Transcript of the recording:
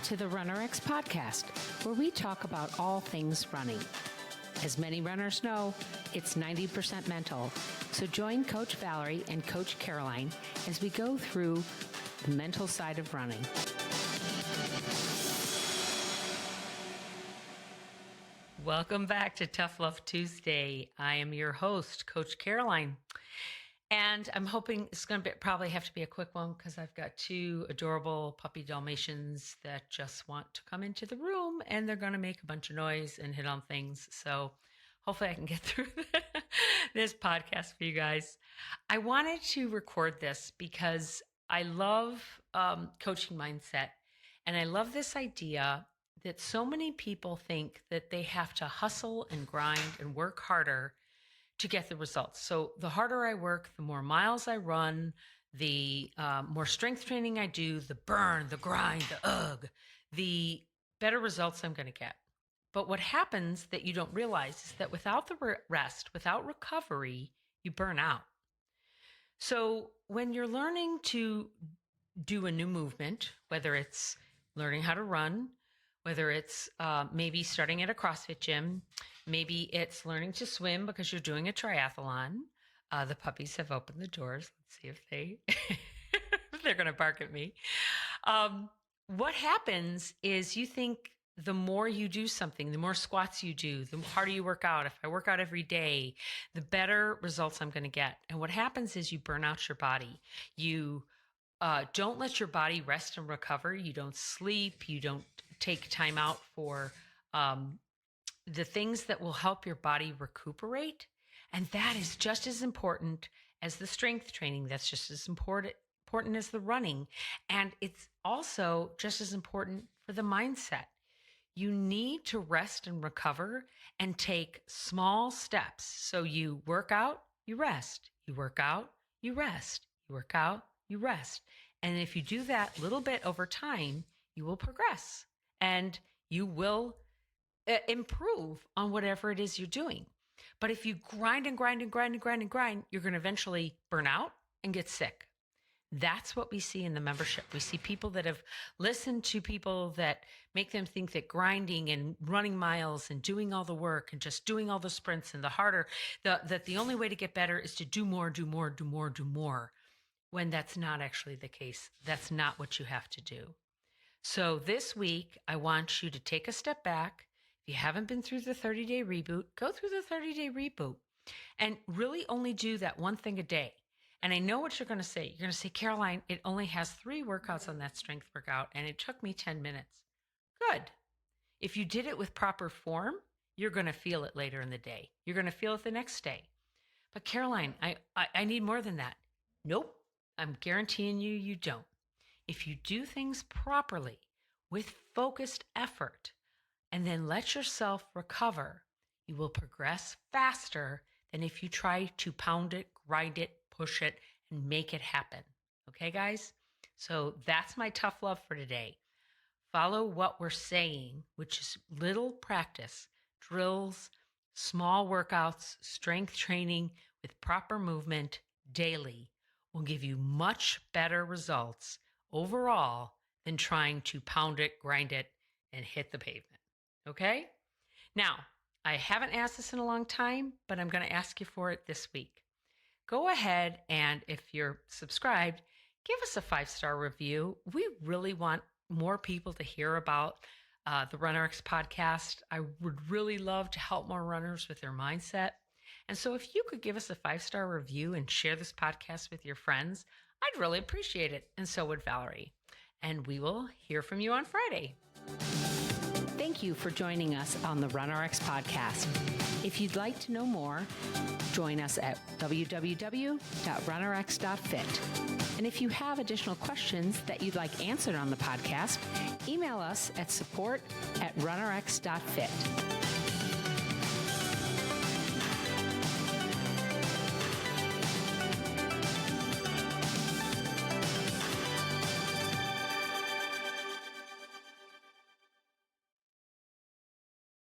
to the RunnerX podcast, where we talk about all things running. As many runners know, it's 90% mental. So join Coach Valerie and Coach Caroline as we go through the mental side of running. Welcome back to Tough Love Tuesday. I am your host, Coach Caroline. And I'm hoping it's going to probably have to be a quick one because I've got two adorable puppy Dalmatians that just want to come into the room and they're going to make a bunch of noise and hit on things. So hopefully I can get through this podcast for you guys. I wanted to record this because I love coaching mindset. And I love this idea that so many people think that they have to hustle and grind and work harder to get the results. So the harder I work, the more miles I run, the more strength training I do, the burn, the grind, the better results I'm going to get. But what happens that you don't realize is that without the rest, without recovery, you burn out. So when you're learning to do a new movement, whether it's learning how to run, whether it's maybe starting at a CrossFit gym, maybe it's learning to swim because you're doing a triathlon. The puppies have opened the doors. Let's see if they're going to bark at me. What happens is you think the more you do something, the more squats you do, the harder you work out. If I work out every day, the better results I'm going to get. And what happens is you burn out your body. You don't let your body rest and recover. You don't sleep. You don't take time out for the things that will help your body recuperate. And that is just as important as the strength training. That's just as important as the running. And it's also just as important for the mindset. You need to rest and recover and take small steps. So you work out, you rest. You work out, you rest. You work out, you rest. And if you do that little bit over time, you will progress and you will improve on whatever it is you're doing. But if you grind and grind and grind and grind and grind, you're going to eventually burn out and get sick. That's what we see in the membership. We see people that have listened to people that make them think that grinding and running miles and doing all the work and just doing all the sprints and the harder, that the only way to get better is to do more, do more, do more, do more, when that's not actually the case. That's not what you have to do. So this week, I want you to take a step back. If you haven't been through the 30-day reboot, go through the 30-day reboot and really only do that one thing a day. And I know what you're going to say. You're going to say, Caroline, it only has 3 workouts on that strength workout, and it took me 10 minutes. Good. If you did it with proper form, you're going to feel it later in the day. You're going to feel it the next day. But Caroline, I need more than that. Nope. I'm guaranteeing you don't. If you do things properly with focused effort and then let yourself recover, you will progress faster than if you try to pound it, grind it, push it, and make it happen. Okay, guys? So that's my tough love for today. Follow what we're saying, which is little practice, drills, small workouts, strength training with proper movement daily will give you much better results overall than trying to pound it, grind it, and hit the pavement. Okay? Now, I haven't asked this in a long time, but I'm going to ask you for it this week. Go ahead and if you're subscribed, give us a 5-star review. We really want more people to hear about the RunnerX podcast. I would really love to help more runners with their mindset. And so if you could give us a 5-star review and share this podcast with your friends, I'd really appreciate it. And so would Valerie. And we will hear from you on Friday. Thank you for joining us on the RunnerX podcast. If you'd like to know more, join us at www.runnerx.fit. And if you have additional questions that you'd like answered on the podcast, email us at support@runnerx.fit.